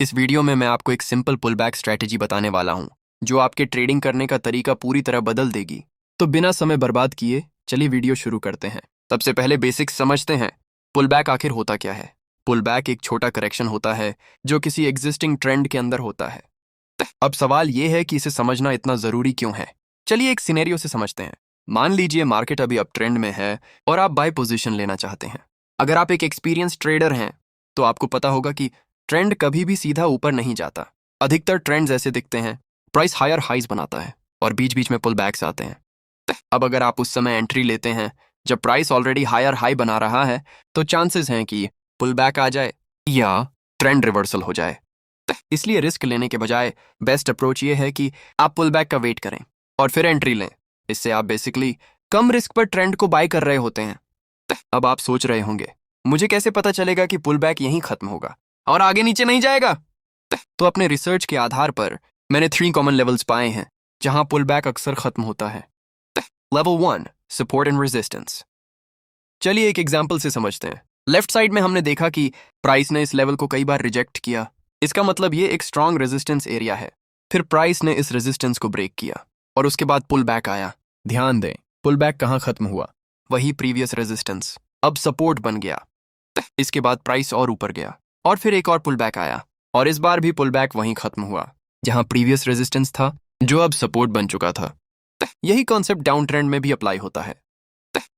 इस वीडियो में मैं आपको एक सिंपल पुल बैक स्ट्रैटेजी बताने वाला हूं जो आपके ट्रेडिंग करने का तरीका पूरी तरह बदल देगी। तो बिना समय बर्बाद किए चलिए वीडियो शुरू करते हैं। सबसे पहले बेसिक्स समझते हैं। पुल बैक आखिर होता क्या है? पुल बैक एक छोटा करेक्शन होता है जो किसी एग्जिस्टिंग ट्रेंड के अंदर होता है। अब सवाल यह है कि इसे समझना इतना जरूरी क्यों है। चलिए एक सिनेरियो से समझते हैं। मान लीजिए मार्केट अभी अप ट्रेंड में है और आप बाय पोजीशन लेना चाहते हैं। अगर आप एक एक्सपीरियंस ट्रेडर हैं तो आपको पता होगा कि ट्रेंड कभी भी सीधा ऊपर नहीं जाता। अधिकतर ट्रेंड्स ऐसे दिखते हैं, प्राइस हायर हाइज बनाता है और बीच बीच में पुल बैक्स आते हैं। अब अगर आप उस समय एंट्री लेते हैं जब प्राइस ऑलरेडी हायर हाई बना रहा है तो चांसेस हैं कि पुल बैक आ जाए या ट्रेंड रिवर्सल हो जाए। इसलिए रिस्क लेने के बजाय बेस्ट अप्रोच ये है कि आप पुल बैक का वेट करें और फिर एंट्री लें। इससे आप बेसिकली कम रिस्क पर ट्रेंड को बाय कर रहे होते हैं। अब आप सोच रहे होंगे, मुझे कैसे पता चलेगा कि पुल बैक यहीं खत्म होगा और आगे नीचे नहीं जाएगा? तो अपने रिसर्च के आधार पर मैंने 3 कॉमन लेवल्स पाए हैं जहां पुल बैक अक्सर खत्म होता है। Level 1, support and resistance. चलिए एक एग्जांपल से समझते हैं। लेफ्ट साइड में हमने देखा कि प्राइस ने इस लेवल को कई बार रिजेक्ट किया। इसका मतलब ये एक स्ट्रॉन्ग रेजिस्टेंस एरिया है। फिर प्राइस ने इस रेजिस्टेंस को ब्रेक किया और उसके बाद पुल बैक आया। ध्यान दें, पुल बैक कहाँ खत्म हुआ? वही प्रीवियस रेजिस्टेंस अब सपोर्ट बन गया। इसके बाद प्राइस और ऊपर गया और फिर एक और पुल बैक आया और इस बार भी पुल बैक वहीं खत्म हुआ जहां प्रीवियस रेजिस्टेंस था जो अब सपोर्ट बन चुका था। यही कॉन्सेप्ट डाउन ट्रेंड में भी अप्लाई होता है।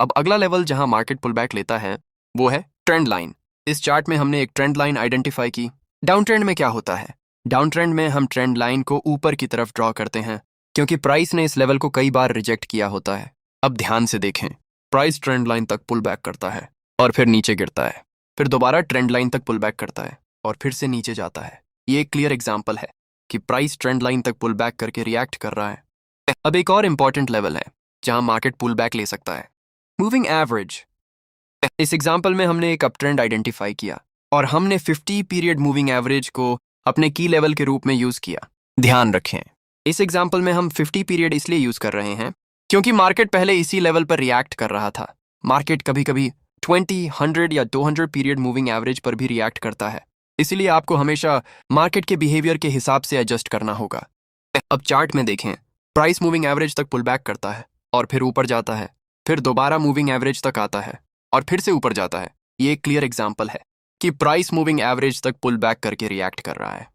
अब अगला लेवल जहां मार्केट पुल बैक लेता है वो है ट्रेंड लाइन। इस चार्ट में हमने एक ट्रेंड लाइन आइडेंटिफाई की। डाउन ट्रेंड में क्या होता है? डाउन ट्रेंड में हम ट्रेंड लाइन को ऊपर की तरफ ड्रॉ करते हैं क्योंकि प्राइस ने इस लेवल को कई बार रिजेक्ट किया होता है। अब ध्यान से देखें, प्राइस ट्रेंड लाइन तक पुल बैक करता है और फिर नीचे गिरता है, फिर दोबारा ट्रेंड लाइन तक पुल बैक करता है और फिर से नीचे जाता है। ये एक क्लियर एग्जांपल है कि प्राइस ट्रेंड लाइन तक पुल बैक करके रिएक्ट कर रहा है। अब एक और इंपॉर्टेंट लेवल है जहां मार्केट पुल बैक ले सकता है, मूविंग एवरेज। इस एग्जांपल में हमने एक अप ट्रेंड आइडेंटिफाई किया और हमने 50 पीरियड मूविंग एवरेज को अपने की लेवल के रूप में यूज किया। ध्यान रखें, इस एग्जांपल में हम 50 पीरियड इसलिए यूज कर रहे हैं क्योंकि मार्केट पहले इसी लेवल पर रिएक्ट कर रहा था। मार्केट कभी कभी 20, 100 या 200 पीरियड मूविंग एवरेज पर भी रिएक्ट करता है। इसीलिए आपको हमेशा मार्केट के बिहेवियर के हिसाब से एडजस्ट करना होगा। अब चार्ट में देखें, प्राइस मूविंग एवरेज तक पुल बैक करता है और फिर ऊपर जाता है, फिर दोबारा मूविंग एवरेज तक आता है और फिर से ऊपर जाता है। ये एक क्लियर एग्जांपल है कि प्राइस मूविंग एवरेज तक पुल बैक करके रिएक्ट कर रहा है।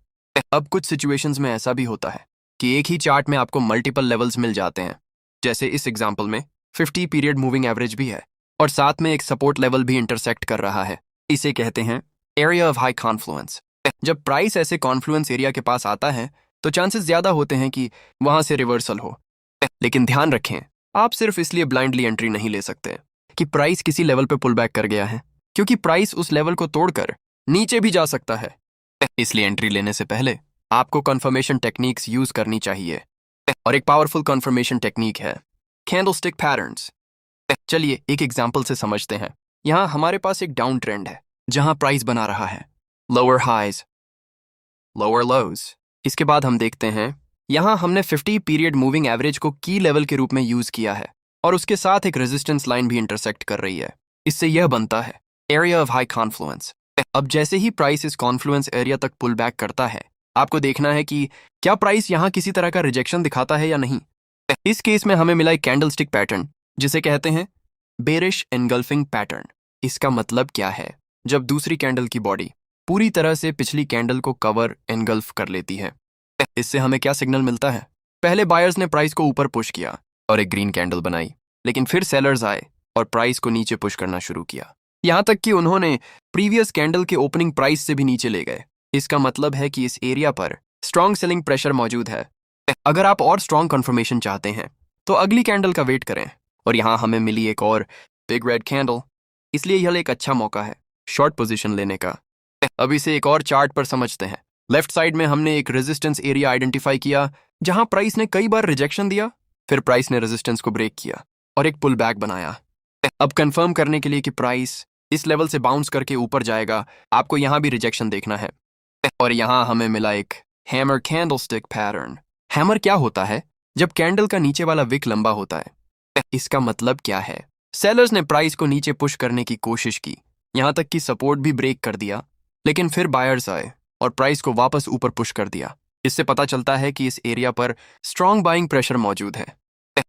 अब कुछ सिचुएशंस में ऐसा भी होता है कि एक ही चार्ट में आपको मल्टीपल लेवल्स मिल जाते हैं। जैसे इस एग्जांपल में 50 पीरियड मूविंग एवरेज भी है और साथ में एक सपोर्ट लेवल भी इंटरसेक्ट कर रहा है। इसे कहते हैं एरिया ऑफ हाई कॉन्फ्लुएंस। जब प्राइस ऐसे कॉन्फ्लुएंस एरिया के पास आता है तो चांसेस ज्यादा होते हैं कि वहां से रिवर्सल हो। लेकिन ध्यान रखें, आप सिर्फ इसलिए ब्लाइंडली एंट्री नहीं ले सकते कि प्राइस किसी लेवल पे पुल बैक कर गया है, क्योंकि प्राइस उस लेवल को तोड़कर नीचे भी जा सकता है। इसलिए एंट्री लेने से पहले आपको कंफर्मेशन टेक्निक्स यूज करनी चाहिए और एक पावरफुल कंफर्मेशन टेक्निक है कैंडलस्टिक पैटर्न्स। चलिए एक एग्जांपल से समझते हैं। यहां हमारे पास एक डाउन ट्रेंड है जहां प्राइस बना रहा है लोअर हाइज, लोअर लोज। इसके बाद हम देखते हैं यहां हमने 50 पीरियड मूविंग एवरेज को की लेवल के रूप में यूज किया है और उसके साथ एक रेजिस्टेंस लाइन भी इंटरसेक्ट कर रही है। इससे यह बनता है एरिया ऑफ हाई कॉन्फ्लुएंस। अब जैसे ही प्राइस इस कॉन्फ्लुएंस एरिया तक पुल बैक करता है, आपको देखना है कि क्या प्राइस यहां किसी तरह का रिजेक्शन दिखाता है या नहीं। इस केस में हमें मिला एक कैंडलस्टिक पैटर्न जिसे कहते हैं बेरिश एनगल्फिंग पैटर्न। इसका मतलब क्या है? जब दूसरी कैंडल की बॉडी पूरी तरह से पिछली कैंडल को कवर एनगल्फ कर लेती है। इससे हमें क्या सिग्नल मिलता है? पहले बायर्स ने प्राइस को ऊपर पुश किया और एक ग्रीन कैंडल बनाई, लेकिन फिर सेलर्स आए और प्राइस को नीचे पुश करना शुरू किया, यहां तक कि उन्होंने प्रीवियस कैंडल के ओपनिंग प्राइस से भी नीचे ले गए। इसका मतलब है कि इस एरिया पर स्ट्रॉन्ग सेलिंग प्रेशर मौजूद है। अगर आप और स्ट्रॉन्ग कंफर्मेशन चाहते हैं तो अगली कैंडल का वेट करें और यहां हमें मिली एक और बिग रेड कैंडल, इसलिए यह एक अच्छा मौका है शॉर्ट पोजीशन लेने का। अब इसे एक और चार्ट पर समझते हैं। लेफ्ट साइड में हमने एक रेजिस्टेंस एरिया आइडेंटिफाई किया जहां प्राइस ने कई बार रिजेक्शन दिया, फिर प्राइस ने रेजिस्टेंस को ब्रेक किया और एक पुल बैक बनाया। अब कंफर्म करने के लिए कि प्राइस इस लेवल से बाउंस करके ऊपर जाएगा, आपको यहां भी रिजेक्शन देखना है और यहां हमें मिला एक हैमर कैंडलस्टिक पैटर्न। हैमर क्या होता है? जब कैंडल का नीचे वाला विक लंबा होता है। इसका मतलब क्या है? सेलर्स ने प्राइस को नीचे पुश करने की कोशिश की, यहां तक कि सपोर्ट भी ब्रेक कर दिया, लेकिन फिर बायर्स आए और प्राइस को वापस ऊपर पुश कर दिया। इससे पता चलता है कि इस एरिया पर स्ट्रॉन्ग बाइंग प्रेशर मौजूद है।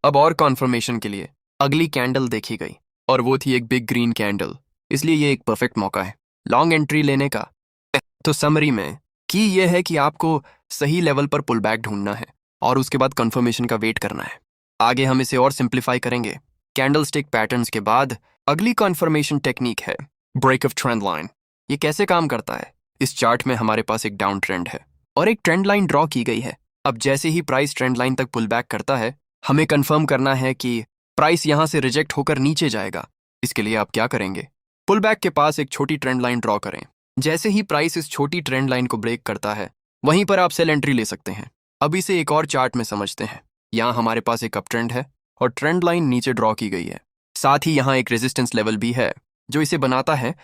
अब और कॉन्फर्मेशन के लिए अगली कैंडल देखी गई और वो थी एक बिग ग्रीन कैंडल, इसलिए ये एक परफेक्ट मौका है लॉन्ग एंट्री लेने का। तो समरी में की ये है कि आपको सही लेवल पर पुल बैक ढूंढना है और उसके बाद कंफर्मेशन का वेट करना है। आगे हम इसे और सिंप्लीफाई करेंगे। कैंडल स्टिक पैटर्न्स के बाद अगली कंफर्मेशन टेक्निक है ब्रेक ऑफ ट्रेंड लाइन। ये कैसे काम करता है? इस चार्ट में हमारे पास एक डाउन ट्रेंड है और एक ट्रेंड लाइन ड्रॉ की गई है। अब जैसे ही प्राइस ट्रेंड लाइन तक पुल बैक करता है, हमें कंफर्म करना है कि प्राइस यहां से रिजेक्ट होकर नीचे जाएगा। इसके लिए आप क्या करेंगे? पुल बैक के पास एक छोटी ट्रेंड लाइन ड्रॉ करें। जैसे ही प्राइस इस छोटी ट्रेंड लाइन को ब्रेक करता है, वहीं पर आप सेल एंट्री ले सकते हैं। अब इसे एक और चार्ट में समझते हैं। यहाँ हमारे पास एक अप ट्रेंड है और ट्रेंड लाइन नीचे ड्रॉ की गई है। साथ ही यहाँ एक रेजिस्टेंस लेवल भी है जो इसे बनाता है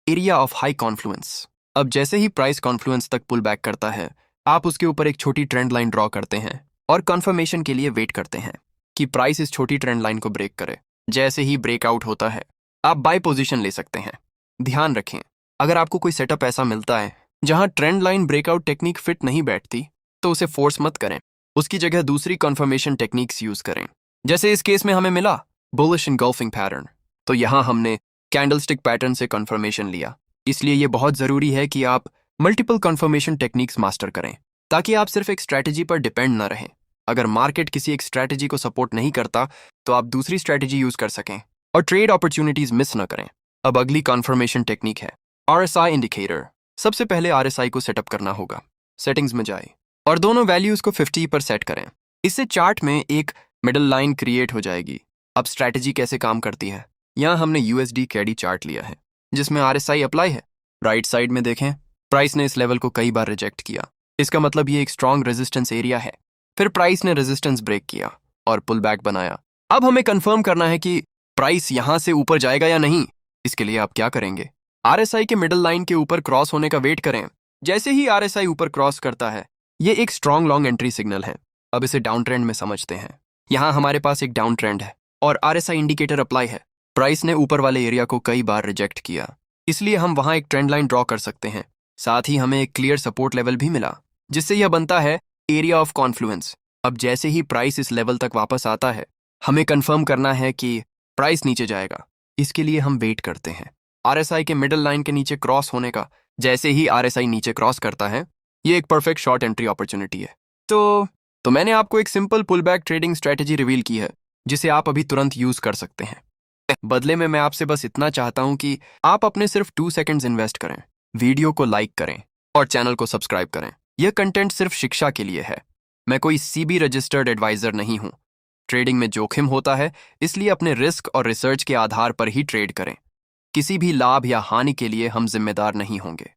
एरिया ऑफ हाई कॉन्फ्लुएंस। अब जैसे ही प्राइस कॉन्फ्लुएंस तक पुल बैक करता है, आप उसके ऊपर एक छोटी ट्रेंड लाइन ड्रॉ करते हैं और कंफर्मेशन के लिए वेट करते हैं कि प्राइस इस छोटी ट्रेंड लाइन को ब्रेक करे। जैसे ही ब्रेकआउट होता है, आप बाय पोजीशन ले सकते हैं। ध्यान रखें, अगर आपको कोई सेटअप ऐसा मिलता है जहां trend line breakout technique fit नहीं बैठती, तो उसे फोर्स मत करें। उसकी जगह दूसरी कंफर्मेशन टेक्निक्स यूज करें। जैसे इस केस में हमें मिला बुलिश एनगल्फिंग पैटर्न, तो यहां हमने कैंडलस्टिक पैटर्न से कंफर्मेशन लिया। इसलिए यह बहुत जरूरी है कि आप मल्टीपल कंफर्मेशन टेक्निक्स मास्टर करें ताकि आप सिर्फ एक स्ट्रैटेजी पर डिपेंड न रहें। अगर मार्केट किसी एक स्ट्रैटेजी को सपोर्ट नहीं करता, तो आप दूसरी स्ट्रैटेजी यूज कर सकें और ट्रेड अपॉर्चुनिटीज मिस न करें। अब अगली कंफर्मेशन टेक्निक है RSI इंडिकेटर। सबसे पहले RSI को सेटअप करना होगा। सेटिंग्स में जाए और दोनों वैल्यूज को 50 पर सेट करें। इससे चार्ट में एक मिडल लाइन क्रिएट हो जाएगी। अब स्ट्रैटेजी कैसे काम करती है? यहाँ हमने USD कैडी चार्ट लिया है जिसमें RSI अप्लाई है। राइट साइड में देखें, प्राइस ने इस लेवल को कई बार रिजेक्ट किया। इसका मतलब ये एक स्ट्रॉन्ग रेजिस्टेंस एरिया है। फिर प्राइस ने रेजिस्टेंस ब्रेक किया और पुल बैक बनाया। अब हमें कंफर्म करना है कि प्राइस यहां से ऊपर जाएगा या नहीं। इसके लिए आप क्या करेंगे? RSI के मिडल लाइन के ऊपर क्रॉस होने का वेट करें। जैसे ही RSI ऊपर क्रॉस करता है, ये एक स्ट्रॉन्ग लॉन्ग एंट्री सिग्नल है। अब इसे डाउन ट्रेंड में समझते हैं। यहाँ हमारे पास एक डाउन ट्रेंड है और RSI इंडिकेटर अप्लाई है। प्राइस ने ऊपर वाले एरिया को कई बार रिजेक्ट किया, इसलिए हम वहां एक ट्रेंड लाइन ड्रॉ कर सकते हैं। साथ ही हमें एक क्लियर सपोर्ट लेवल भी मिला, जिससे यह बनता है एरिया ऑफ कॉन्फ्लुएंस। अब जैसे ही प्राइस इस लेवल तक वापस आता है, हमें कंफर्म करना है कि प्राइस नीचे जाएगा। इसके लिए हम वेट करते हैं RSI के मिडल लाइन के नीचे क्रॉस होने का। जैसे ही RSI नीचे क्रॉस करता है, ये एक परफेक्ट शॉर्ट एंट्री अपॉर्चुनिटी है। तो मैंने आपको एक simple pull back trading strategy reveal की है, जिसे आप अभी तुरंत यूज कर सकते हैं। बदले में मैं आपसे बस इतना चाहता हूं कि आप अपने सिर्फ 2 सेकंड्स इन्वेस्ट करें, वीडियो को लाइक करें और चैनल को सब्सक्राइब करें। यह कंटेंट सिर्फ शिक्षा के लिए है। मैं कोई CB रजिस्टर्ड एडवाइजर नहीं हूं। ट्रेडिंग में जोखिम होता है, इसलिए अपने रिस्क और रिसर्च के आधार पर ही ट्रेड करें। किसी भी लाभ या हानि के लिए हम जिम्मेदार नहीं होंगे।